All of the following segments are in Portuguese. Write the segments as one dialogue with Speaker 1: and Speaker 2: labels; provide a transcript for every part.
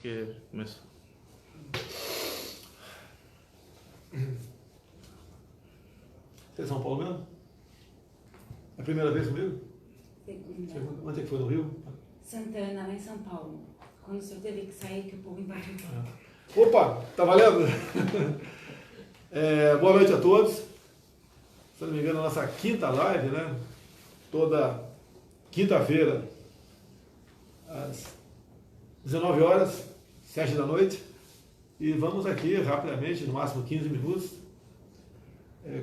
Speaker 1: Que começou.
Speaker 2: Você é de São Paulo mesmo? É a primeira vez comigo?
Speaker 3: Segunda.
Speaker 2: Onde é que foi, no Rio?
Speaker 3: Santana, lá em São Paulo. Quando o senhor teve que sair, que o povo invadiu.
Speaker 2: Opa, tá valendo? Boa noite a todos. Se não me engano, a nossa quinta live, né? Toda quinta-feira, às 19 horas, 7 da noite. E vamos aqui, rapidamente, no máximo 15 minutos,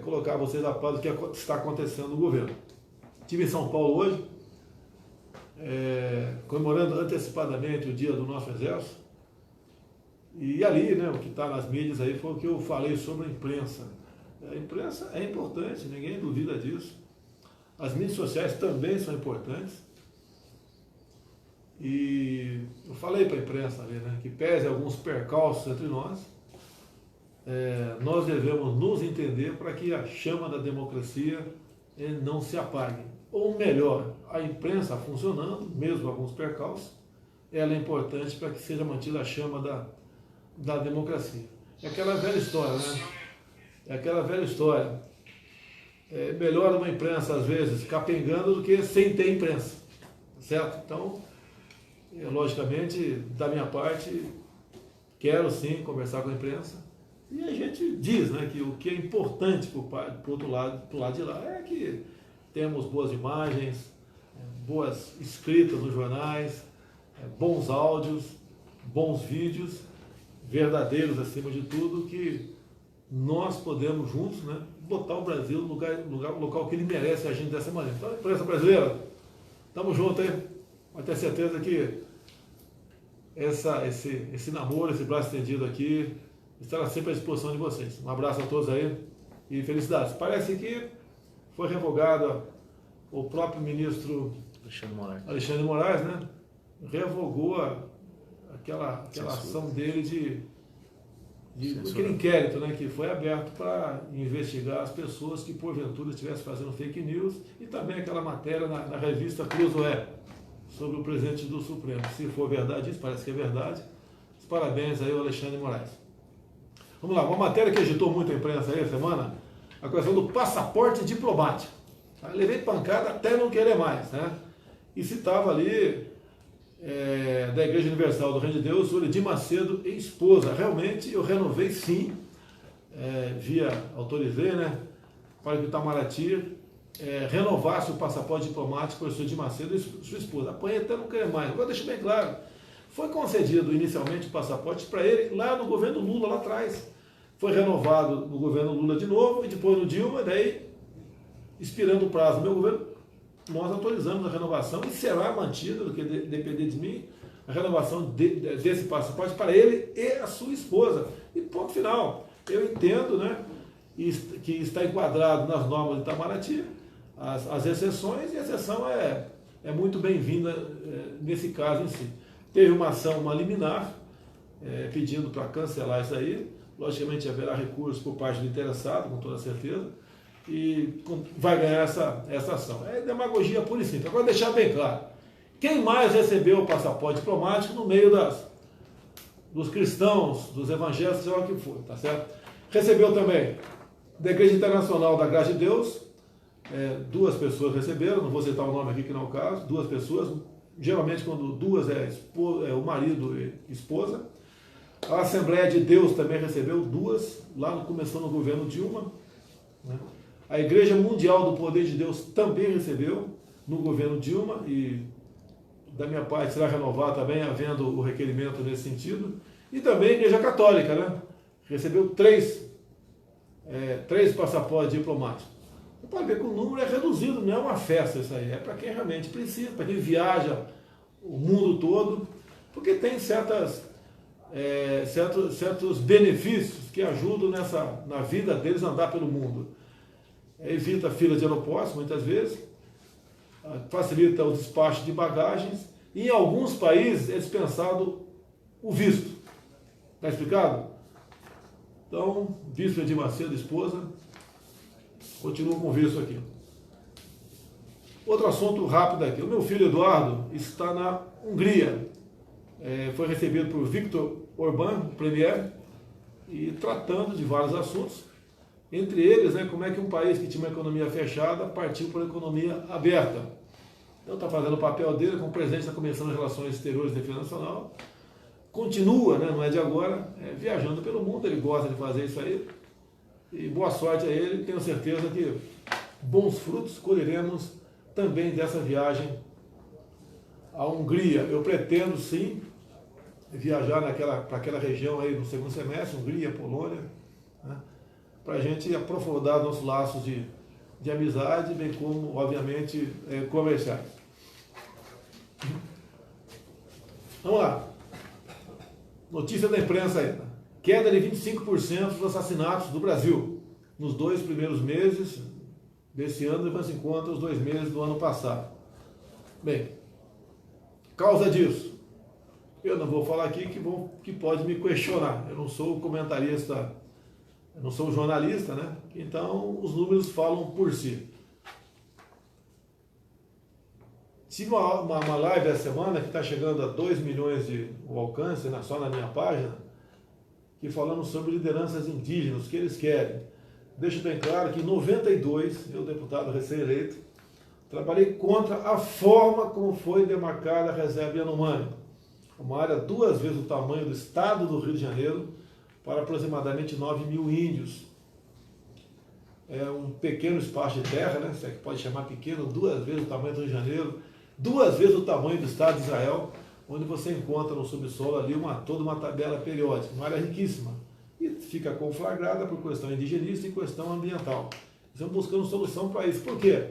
Speaker 2: colocar vocês a par do que está acontecendo no governo. Estive em São Paulo hoje, comemorando antecipadamente o dia do nosso Exército. E ali, né, o que está nas mídias aí foi o que eu falei sobre a imprensa. A imprensa é importante, ninguém duvida disso. As mídias sociais também são importantes. E eu falei para a imprensa ali, né, que pese alguns percalços entre nós, nós devemos nos entender para que a chama da democracia não se apague. Ou melhor, a imprensa funcionando, mesmo alguns percalços, ela é importante para que seja mantida a chama da democracia. É aquela velha história, né? É aquela velha história. É melhor uma imprensa, às vezes, capengando do que sem ter imprensa. Certo? Então, logicamente, da minha parte, quero sim conversar com a imprensa. E a gente diz, né, que o que é importante para o outro lado, pro lado de lá, é que temos boas imagens, boas escritas nos jornais, bons áudios, bons vídeos, verdadeiros acima de tudo, que nós podemos juntos, né, botar o Brasil no local que ele merece, agindo dessa maneira. Então, a imprensa brasileira, estamos juntos aí. Pode ter certeza que esse namoro, esse braço estendido aqui, estará sempre à disposição de vocês. Um abraço a todos aí e felicidades. Parece que foi revogado o próprio ministro Alexandre Moraes, né? Revogou aquela ação dele de aquele inquérito, né, que foi aberto para investigar as pessoas que porventura estivessem fazendo fake news, e também aquela matéria na revista Cruzoé sobre o presidente do Supremo. Se for verdade isso, parece que é verdade. Parabéns aí ao Alexandre Moraes. Vamos lá, uma matéria que agitou muito a imprensa aí a semana, a questão do passaporte diplomático. Levei pancada até não querer mais, né? E citava ali da Igreja Universal do Reino de Deus, o Edir Macedo e esposa. Realmente eu renovei sim, autorizei, né, para que o Itamaraty renovasse o passaporte diplomático para o senhor Edir Macedo e sua esposa. Apanhei até não querer mais. Agora deixa bem claro, foi concedido inicialmente o passaporte para ele lá no governo Lula, lá atrás. Foi renovado no governo Lula de novo e depois no Dilma, daí, expirando o prazo do meu governo, nós autorizamos a renovação e será mantida, do que depender de mim, a renovação desse passaporte para ele e a sua esposa. E ponto final. Eu entendo, né, que está enquadrado nas normas de Itamaraty as exceções, e a exceção é muito bem-vinda nesse caso em si. Teve uma ação, uma liminar, pedindo para cancelar isso aí. Logicamente haverá recurso por parte do interessado, com toda certeza, e vai ganhar essa ação. É demagogia pura e simples. Agora deixar bem claro, quem mais recebeu o passaporte diplomático no meio dos cristãos, dos evangélicos, seja o que for, tá certo? Recebeu também da Igreja Internacional da Graça de Deus, 2 pessoas receberam, não vou citar o nome aqui que não é o caso, 2 pessoas, geralmente quando 2 o marido e esposa. A Assembleia de Deus também recebeu 2, começou no governo Dilma, né? A Igreja Mundial do Poder de Deus também recebeu no governo Dilma, e da minha parte será renovado também, havendo o requerimento nesse sentido. E também a Igreja Católica, né? Recebeu 3 passaportes diplomáticos. Você pode ver que o número é reduzido, não é uma festa isso aí, é para quem realmente precisa, para quem viaja o mundo todo, porque tem certos benefícios que ajudam na vida deles a andar pelo mundo. Evita fila de aeroportos, muitas vezes, facilita o despacho de bagagens, e em alguns países é dispensado o visto. Está explicado? Então, visto Edir Macedo, esposa, continua com o visto aqui. Outro assunto rápido aqui. O meu filho Eduardo está na Hungria, foi recebido por Viktor Orbán, premier, e tratando de vários assuntos, entre eles, né, como é que um país que tinha uma economia fechada partiu para uma economia aberta. Então está fazendo o papel dele como presidente da Comissão de Relações Exteriores e Defesa Nacional, continua, né, não é de agora, viajando pelo mundo, ele gosta de fazer isso aí, e boa sorte a ele, tenho certeza que bons frutos colheremos também dessa viagem à Hungria. Eu pretendo sim viajar para aquela região aí no segundo semestre, Hungria, Polônia, né, para a gente aprofundar nossos laços de amizade, bem como, obviamente, comerciais. Vamos lá. Notícia da imprensa ainda. Queda de 25% dos assassinatos do Brasil nos 2 primeiros meses desse ano, levando em conta os 2 meses do ano passado. Bem, causa disso, eu não vou falar aqui que pode me questionar. Eu não sou comentarista, eu não sou jornalista, né? Então os números falam por si. Tive uma live essa semana que está chegando a 2 milhões de alcance, né, só na minha página, que falamos sobre lideranças indígenas, o que eles querem. Deixo bem claro que em 92, eu, deputado recém-eleito, trabalhei contra a forma como foi demarcada a reserva Yanomami, uma área 2 vezes o tamanho do estado do Rio de Janeiro, para aproximadamente 9 mil índios. É um pequeno espaço de terra, né, se é que pode chamar pequeno, 2 vezes o tamanho do Rio de Janeiro, 2 vezes o tamanho do Estado de Israel, onde você encontra no subsolo ali toda uma tabela periódica, uma área riquíssima, e fica conflagrada por questão indigenista e questão ambiental. Estamos buscando solução para isso. Por quê?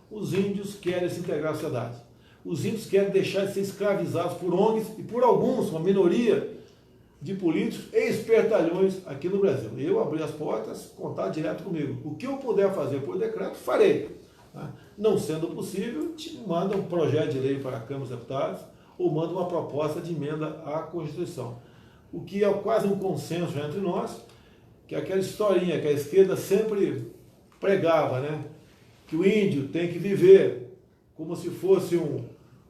Speaker 2: Os índios querem se integrar à sociedade. Os índios querem deixar de ser escravizados por ONGs e por alguns, uma minoria de políticos e espertalhões aqui no Brasil. Eu abri as portas, contato direto comigo. O que eu puder fazer por decreto, farei. Não sendo possível, manda um projeto de lei para a Câmara dos Deputados ou manda uma proposta de emenda à Constituição. O que é quase um consenso já entre nós, que é aquela historinha que a esquerda sempre pregava, né? Que o índio tem que viver como se fosse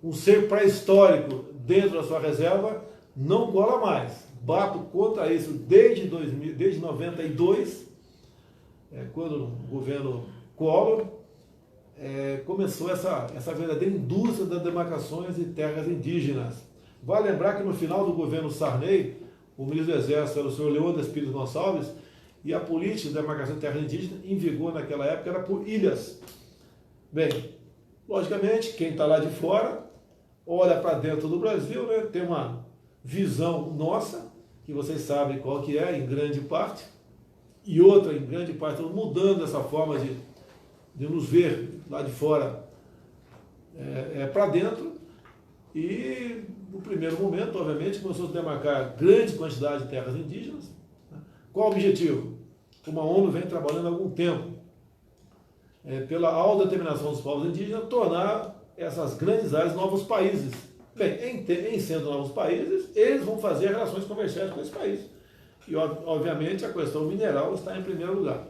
Speaker 2: um ser pré-histórico dentro da sua reserva, não cola mais. Bato contra isso desde 92, quando o governo Collor começou essa verdadeira indústria das demarcações de terras indígenas. Vale lembrar que no final do governo Sarney, o ministro do Exército era o senhor Leônidas Pires Gonçalves, e a política de demarcação de terras indígenas em vigor naquela época era por ilhas. Bem, logicamente, quem está lá de fora olha para dentro do Brasil, né, tem uma visão nossa, que vocês sabem qual que é, em grande parte, e outra, em grande parte, mudando essa forma de nos ver lá de fora para dentro, e no primeiro momento, obviamente, começou a se demarcar grande quantidade de terras indígenas. Qual o objetivo? Como a ONU vem trabalhando há algum tempo, pela autodeterminação dos povos indígenas, tornar essas grandes áreas novos países. Bem, em sendo novos países, eles vão fazer relações comerciais com esse país. E, obviamente, a questão mineral está em primeiro lugar.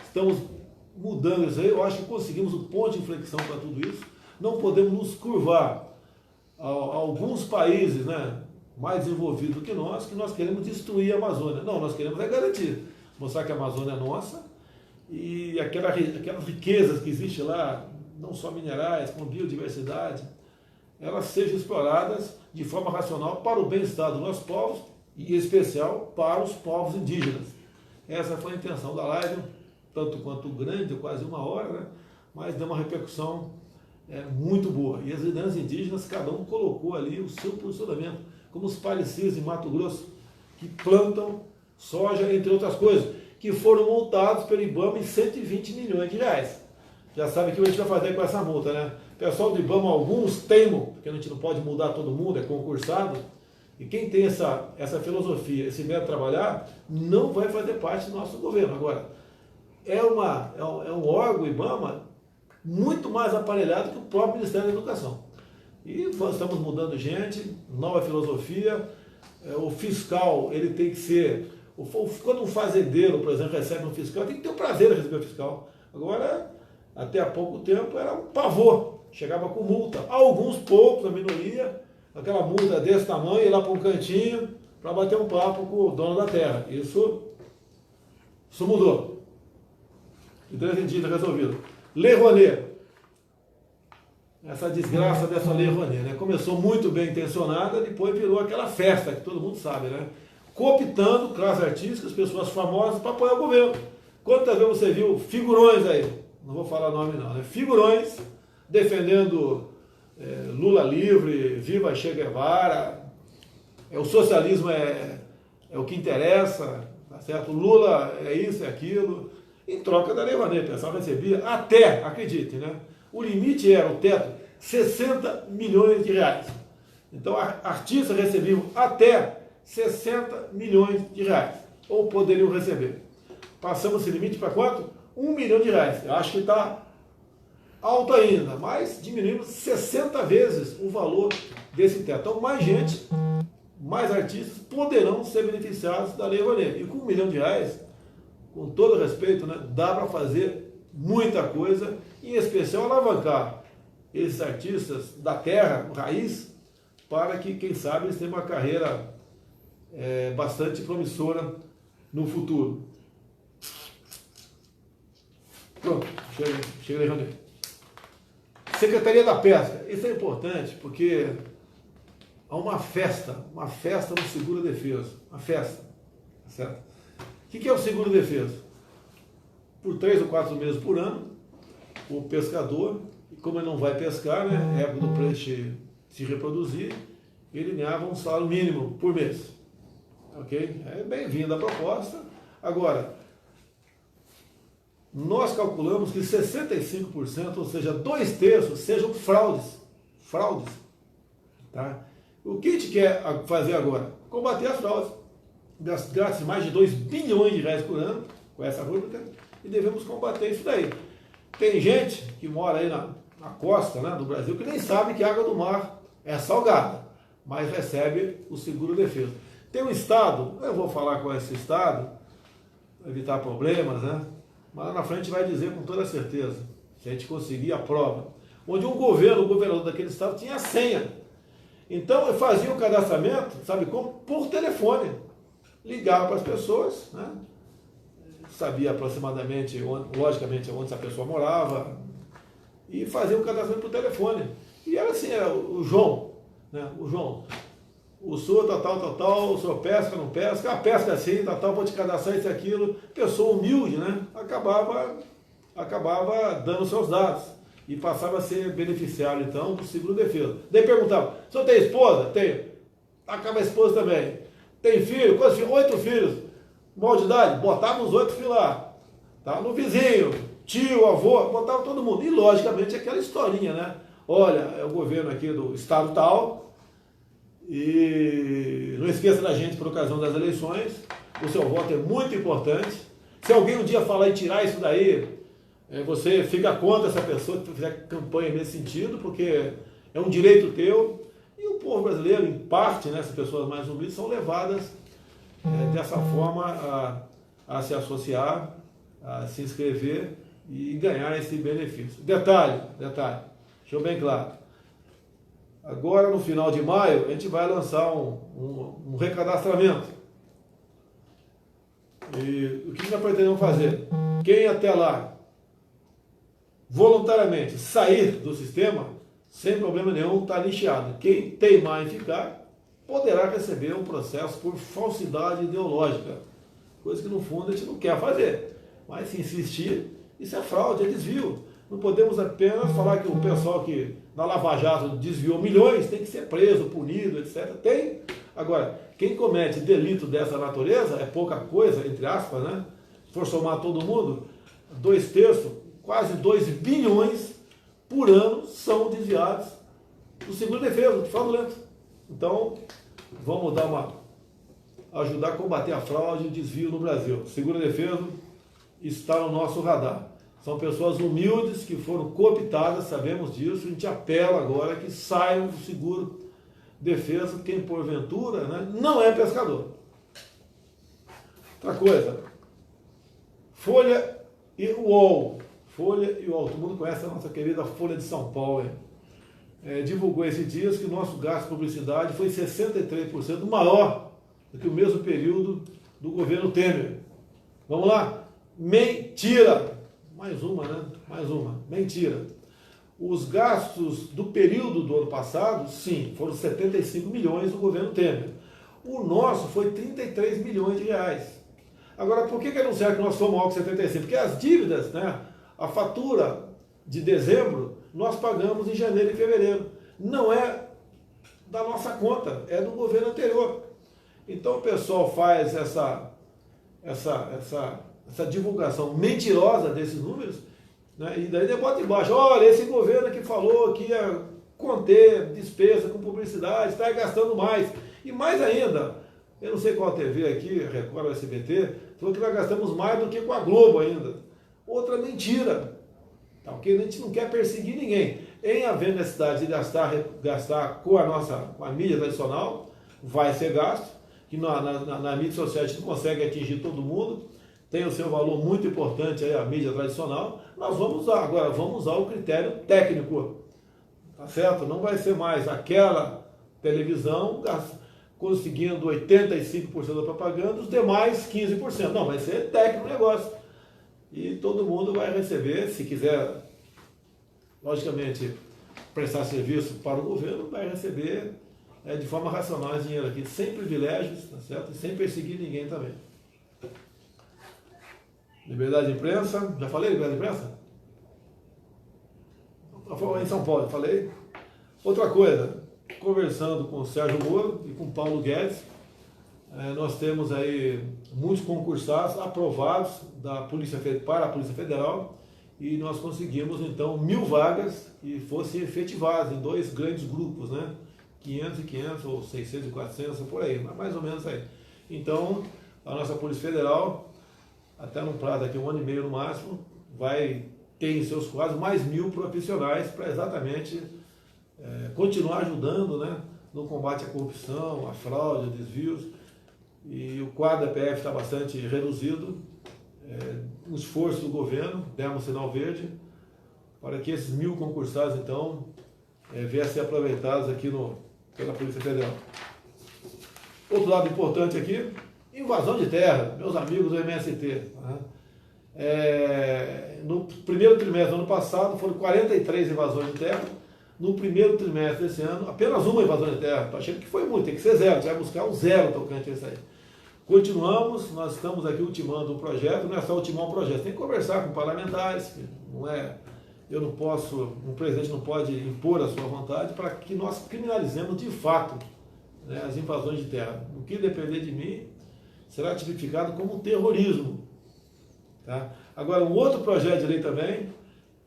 Speaker 2: Estamos mudando isso aí, eu acho que conseguimos o ponto de inflexão para tudo isso. Não podemos nos curvar a alguns países, né, mais desenvolvidos do que nós queremos destruir a Amazônia. Não, nós queremos garantir, mostrar que a Amazônia é nossa e aquelas riquezas que existem lá, não só minerais, como biodiversidade, elas sejam exploradas de forma racional para o bem-estar dos nossos povos e, em especial, para os povos indígenas. Essa foi a intenção da live, tanto quanto grande, quase 1 hora, né? Mas deu uma repercussão muito boa. E as lideranças indígenas, cada um colocou ali o seu posicionamento, como os parecidos em Mato Grosso, que plantam soja, entre outras coisas, que foram multados pelo IBAMA em 120 milhões de reais. Já sabe o que a gente vai fazer com essa multa, né? O pessoal do IBAMA, alguns teimam, porque a gente não pode mudar todo mundo, é concursado, e quem tem essa filosofia, esse método de trabalhar, não vai fazer parte do nosso governo. Agora, é um órgão, IBAMA, muito mais aparelhado que o próprio Ministério da Educação. E nós estamos mudando gente, nova filosofia, o fiscal, ele tem que ser... Quando um fazendeiro, por exemplo, recebe um fiscal, tem que ter o prazer de receber o fiscal. Agora, até há pouco tempo, era um pavor, chegava com multa. Alguns poucos, a minoria, aquela multa desse tamanho, ir lá para um cantinho para bater um papo com o dono da terra. Isso mudou. Então, entendido, resolvido. Lei Rouanet. Essa desgraça dessa Lei Rouanet, né? Começou muito bem intencionada, depois virou aquela festa que todo mundo sabe, né? Cooptando classes artísticas, pessoas famosas para apoiar o governo. Quantas vezes você viu figurões aí, não vou falar nome não, né? Figurões defendendo Lula livre, viva Che Guevara, o socialismo é o que interessa, tá certo? Lula é isso, é aquilo, em troca da Lei Rouanet. O pessoal recebia até, acredite, né? O limite era, o teto, 60 milhões de reais. Então, artistas recebiam até 60 milhões de reais, ou poderiam receber. Passamos esse limite para quanto? 1 milhão de reais. Eu acho que está alto ainda, mas diminuímos 60 vezes o valor desse teto. Então, mais gente, mais artistas poderão ser beneficiados da Lei Rouanet. E com 1 milhão de reais, com todo respeito, né, dá para fazer muita coisa, em especial alavancar esses artistas da terra, raiz, para que, quem sabe, eles tenham uma carreira bastante promissora no futuro. Pronto, chega aí, Rouanet. Secretaria da Pesca. Isso é importante porque há uma festa no seguro-defeso. Uma festa, certo? O que é o seguro-defeso? Por 3 ou 4 meses por ano, o pescador, como ele não vai pescar, né, época do peixe se reproduzir, ele ganhava um salário mínimo por mês. Ok? É bem-vinda a proposta. Agora, nós calculamos que 65%, ou seja, 2/3, sejam fraudes. Fraudes. Tá? O que a gente quer fazer agora? Combater as fraudes. Gasta mais de 2 bilhões de reais por ano com essa rúbrica e devemos combater isso daí. Tem gente que mora aí na costa, né, do Brasil que nem sabe que a água do mar é salgada, mas recebe o seguro-defeso. Tem um estado, eu vou falar com esse estado, para evitar problemas, né? Mas lá na frente vai dizer com toda certeza, se a gente conseguir a prova, onde o governador daquele estado tinha a senha. Então eu fazia o cadastramento, sabe como? Por telefone. Ligava para as pessoas, né? Sabia aproximadamente, logicamente, onde essa pessoa morava, e fazia o cadastramento por telefone. E era assim, era o João, né? O João, o senhor tal, o senhor pesca, não pesca, pesca assim, vou te cadastrar isso e aquilo. Pessoa humilde, né? Acabava dando seus dados e passava a ser beneficiário, então, do seguro-defeso. Daí perguntava, o senhor tem esposa? Tenho. Acaba a esposa também. Tem filho? Quantos filhos? 8 filhos. Mal de idade? Botava os 8 filhos lá. Tá? No vizinho, tio, avô, botava todo mundo. E, logicamente, aquela historinha, né? Olha, é o governo aqui do estado tal, e não esqueça da gente por ocasião das eleições, o seu voto é muito importante. Se alguém um dia falar em tirar isso daí, você fica contra essa pessoa que fizer campanha nesse sentido, porque é um direito teu. E o povo brasileiro, em parte, né, essas pessoas mais humildes, são levadas dessa forma a se associar, a se inscrever e ganhar esse benefício. Detalhe, deixa bem claro. Agora, no final de maio, a gente vai lançar um recadastramento. E o que nós pretendemos fazer? Quem até lá voluntariamente sair do sistema, sem problema nenhum, está nicheado. Quem teimar em ficar, poderá receber um processo por falsidade ideológica. Coisa que, no fundo, a gente não quer fazer. Mas, se insistir, isso é fraude, é desvio. Não podemos apenas falar que o pessoal que na Lava Jato desviou milhões tem que ser preso, punido, etc. Tem. Agora, quem comete delito dessa natureza é pouca coisa, entre aspas, né? Se for somar todo mundo, 2/3, quase 2 bilhões por ano são desviados do seguro-defeso, fraudulento. Então, vamos ajudar a combater a fraude e o desvio no Brasil. Seguro-defeso está no nosso radar. São pessoas humildes que foram cooptadas, sabemos disso. A gente apela agora que saiam do seguro-defeso quem, porventura, né, não é pescador. Outra coisa, Folha e UOL. Folha e UOL. Todo mundo conhece a nossa querida Folha de São Paulo. divulgou esses dias que o nosso gasto de publicidade foi 63% maior do que o mesmo período do governo Temer. Vamos lá? Mentira! Mais uma, né? Mais uma. Mentira. Os gastos do período do ano passado, sim, foram 75 milhões do governo Temer. O nosso foi 33 milhões de reais. Agora, por que anunciaram que nós fomos maior que 75? Porque as dívidas, né? A fatura de dezembro, nós pagamos em janeiro e fevereiro. Não é da nossa conta, é do governo anterior. Então o pessoal faz essa divulgação mentirosa desses números, né? E daí bota embaixo, olha, esse governo que falou que ia conter despesa com publicidade, está gastando mais. E mais ainda, eu não sei qual TV aqui, Record ou SBT, falou que nós gastamos mais do que com a Globo ainda. Outra mentira. Tá, ok? A gente não quer perseguir ninguém. Em havendo necessidade de gastar com a mídia tradicional, vai ser gasto, que na mídia social a gente não consegue atingir todo mundo, tem o seu valor muito importante aí, a mídia tradicional, nós vamos usar. Agora, vamos usar o critério técnico, tá certo? Não vai ser mais aquela televisão conseguindo 85% da propaganda, os demais 15%. Não, vai ser técnico o negócio. E todo mundo vai receber, se quiser, logicamente, prestar serviço para o governo, vai receber de forma racional esse dinheiro aqui, sem privilégios, tá certo? E sem perseguir ninguém também. Liberdade de imprensa, já falei liberdade de imprensa? Em São Paulo, já falei. Outra coisa, conversando com o Sérgio Moro e com o Paulo Guedes, nós temos aí muitos concursados aprovados para a Polícia Federal e nós conseguimos então 1.000 vagas que fossem efetivadas em 2 grandes grupos, né? 500 e 500 ou 600 e 400, por aí, mas mais ou menos aí. Então, a nossa Polícia Federal, até num prazo daqui 1 ano e meio no máximo, vai ter em seus quadros mais 1.000 profissionais para exatamente continuar ajudando, né, no combate à corrupção, à fraude, a desvios. E o quadro da PF está bastante reduzido. Um esforço do governo, demos sinal verde, para que esses 1.000 concursados, então, viessem a ser aproveitados aqui pela Polícia Federal. Outro lado importante aqui, invasão de terra, meus amigos do MST. Né? No primeiro trimestre do ano passado, foram 43 invasões de terra. No primeiro trimestre desse ano, apenas uma invasão de terra. Estou achando que foi muito, tem que ser zero, a gente vai buscar um zero tocante a isso aí. Continuamos, nós estamos aqui ultimando um projeto, não é só ultimar um projeto, tem que conversar com parlamentares, não é, eu não posso, um presidente não pode impor a sua vontade para que nós criminalizemos de fato, né, as invasões de terra. O que depender de mim será tipificado como terrorismo. Tá? Agora, um outro projeto de lei também,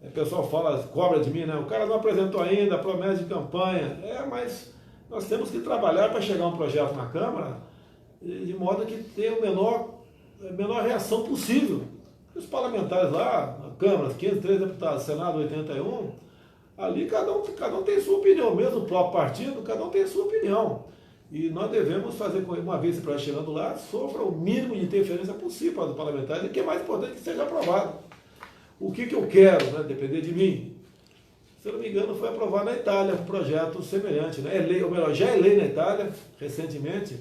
Speaker 2: o pessoal cobra de mim, né? O cara não apresentou ainda, promessa de campanha. Mas nós temos que trabalhar para chegar um projeto na Câmara de modo que tenha a menor reação possível. Os parlamentares lá, na Câmara, 503 deputados, Senado 81, ali cada um tem sua opinião, mesmo o próprio partido, cada um tem sua opinião. E nós devemos fazer, uma vez esse projeto chegando lá, sofra o mínimo de interferência possível para os parlamentares, e que é mais importante que seja aprovado. O que eu quero, né, depender de mim? Se eu não me engano, foi aprovado na Itália um projeto semelhante, né? Ou melhor, já é lei na Itália, recentemente,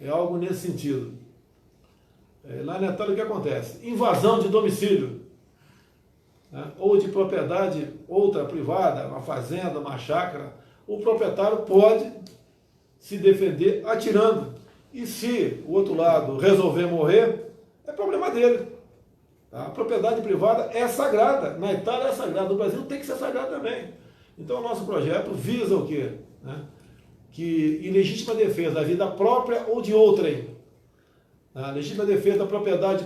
Speaker 2: é algo nesse sentido. Lá na Itália o que acontece? Invasão de domicílio, né? Ou de propriedade outra privada, uma fazenda, uma chácara, o proprietário pode se defender atirando. E se o outro lado resolver morrer, é problema dele. A propriedade privada é sagrada. Na Itália é sagrada, no Brasil tem que ser sagrada também. Então o nosso projeto visa o quê? Né? Que em legítima defesa da vida própria ou de outrem, a legítima defesa da propriedade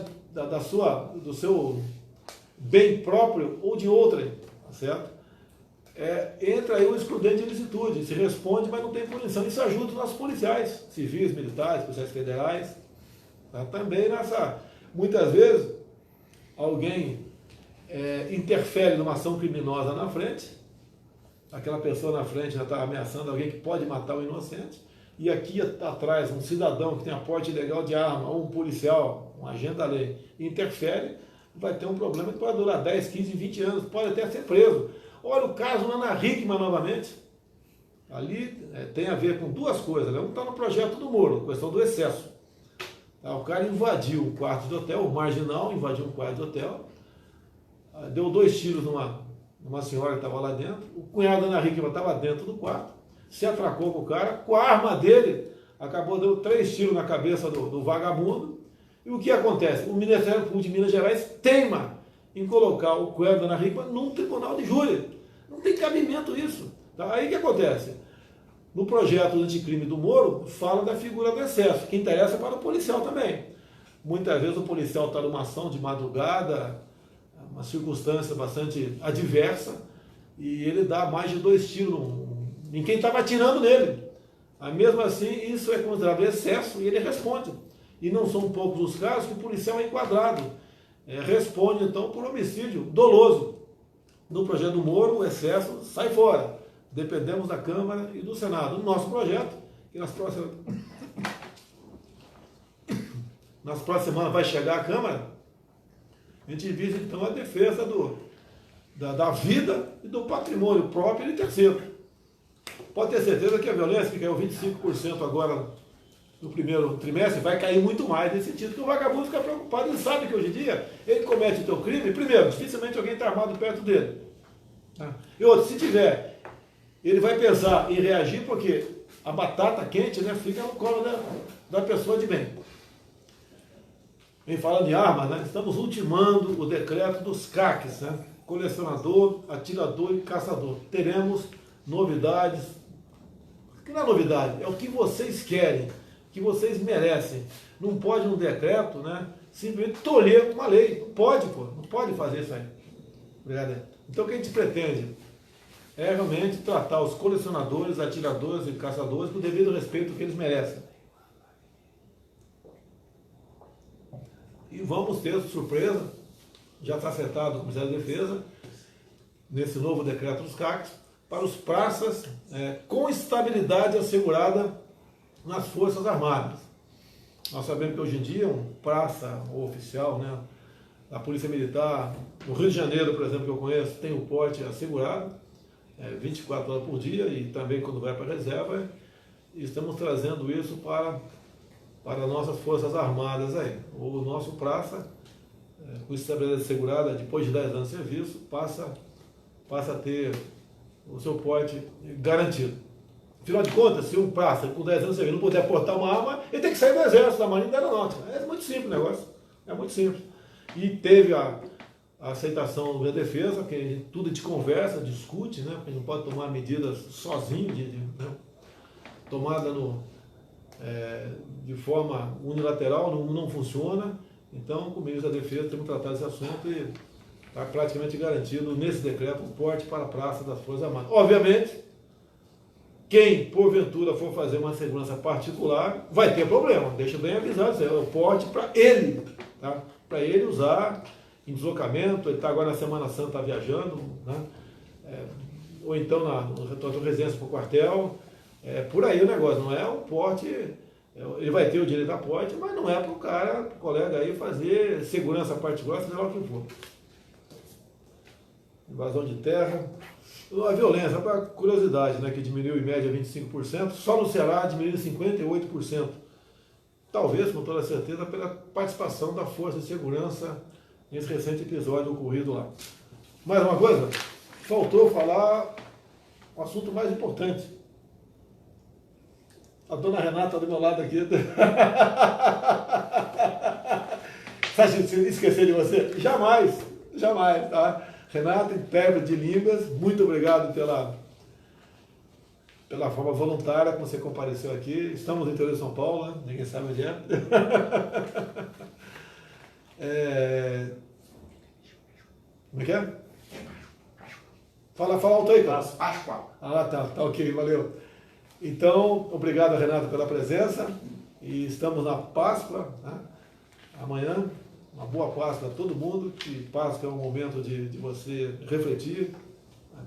Speaker 2: do seu bem próprio ou de outrem, tá certo? Entra aí o excludente de ilicitude, se responde, mas não tem punição. Isso ajuda os nossos policiais, civis, militares, policiais federais. Tá? Também muitas vezes, alguém interfere numa ação criminosa na frente, aquela pessoa na frente já está ameaçando alguém que pode matar o inocente, e aqui atrás um cidadão que tem a porte ilegal de arma, ou um policial, um agente da lei, interfere, vai ter um problema que pode durar 10, 15, 20 anos, pode até ser preso. Olha o caso Ana Hickman novamente. Ali tem a ver com duas coisas, né? Um está no projeto do Moro, questão do excesso. O cara invadiu um quarto de hotel, o marginal invadiu um quarto de hotel, deu 2 tiros numa senhora que estava lá dentro, o cunhado da Ana Hickman estava dentro do quarto, se atracou com o cara, com a arma dele, acabou dando 3 tiros na cabeça do vagabundo. E o que acontece? O Ministério Público de Minas Gerais teima em colocar o cunhado da Ana Hickman num tribunal de júri. Não tem cabimento isso. Tá? Aí o que acontece? No projeto anticrime do Moro, fala da figura do excesso, que interessa para o policial também. Muitas vezes o policial está numa ação de madrugada, uma circunstância bastante adversa, e ele dá mais de 2 tiros em quem estava atirando nele. Mas mesmo assim, isso é considerado excesso e ele responde. E não são poucos os casos que o policial é enquadrado. Responde, então, por homicídio doloso. No projeto do Moro, o excesso sai fora. Dependemos da Câmara e do Senado. No nosso projeto, que nas próximas semanas vai chegar à Câmara, a gente visa, então, a defesa da vida e do patrimônio próprio e de terceiro. Pode ter certeza que a violência, que caiu 25% agora no primeiro trimestre, vai cair muito mais nesse sentido, porque o vagabundo fica preocupado, ele sabe que hoje em dia ele comete o teu crime, primeiro, dificilmente alguém está armado perto dele. E outro, se tiver, ele vai pensar em reagir porque a batata quente, né, fica no colo da pessoa de bem. Em falando de armas, né, estamos ultimando o decreto dos CACs, né, colecionador, atirador e caçador. Teremos novidades. Que não é novidade, é o que vocês querem, que vocês merecem. Não pode um decreto, né, simplesmente tolher uma lei. Não pode, pô, não pode fazer isso aí. Obrigado. Então o que a gente pretende é realmente tratar os colecionadores, atiradores e caçadores com o devido respeito que eles merecem. E vamos ter surpresa, já está acertado com o Ministério da Defesa, nesse novo decreto dos CACs, para os praças com estabilidade assegurada nas Forças Armadas. Nós sabemos que hoje em dia um praça ou oficial, né, da Polícia Militar, no Rio de Janeiro, por exemplo, que eu conheço, tem o porte assegurado, 24 horas por dia, e também quando vai para a reserva, e estamos trazendo isso para nossas Forças Armadas aí. O nosso praça, com estabilidade assegurada, depois de 10 anos de serviço, passa a ter o seu porte garantido. Afinal de contas, se um praça com 10 anos de serviço não puder portar uma arma, ele tem que sair do Exército, da Marinha e da Aeronáutica. É muito simples o negócio, é muito simples. E teve a aceitação da defesa, que tudo de conversa, discute, né? Porque não pode tomar medidas sozinho, né? Tomada de forma unilateral, não funciona. Então, com o ministro da Defesa, temos tratado esse assunto e está praticamente garantido nesse decreto o porte para a praça das Forças Armadas. Obviamente, quem porventura for fazer uma segurança particular vai ter problema, deixa bem avisado, é o porte para ele, tá? Para ele usar em deslocamento, ele está agora na Semana Santa, está viajando, né? Ou então no retorno de residência para o quartel, por aí o negócio, não é o porte, ele vai ter o direito a porte, mas não é para o cara, para o colega aí fazer segurança particular, seja lá o que for. Invasão de terra, a violência, para curiosidade, né, que diminuiu em média 25%, só no Ceará diminuiu 58%. Talvez, com toda certeza, pela participação da Força de Segurança nesse recente episódio ocorrido lá. Mais uma coisa, faltou falar o assunto mais importante. A dona Renata do meu lado aqui. Você acha que esquecer de você? Jamais, jamais, tá? Renata, intérprete de línguas, muito obrigado pela forma voluntária que você compareceu aqui. Estamos no interior de São Paulo, né? Ninguém sabe onde é. Como é que é? Fala alto aí, cara.
Speaker 1: Páscoa.
Speaker 2: Tá ok, valeu. Então, obrigado, Renata, pela presença. E estamos na Páscoa, né? Amanhã. Uma boa Páscoa a todo mundo, que Páscoa é um momento de você refletir,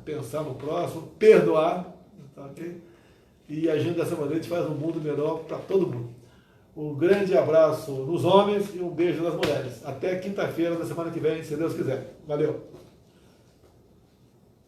Speaker 2: pensar no próximo, perdoar, tá ok? E agindo dessa maneira, a gente faz um mundo melhor para todo mundo. Um grande abraço nos homens e um beijo nas mulheres. Até quinta-feira da semana que vem, se Deus quiser. Valeu!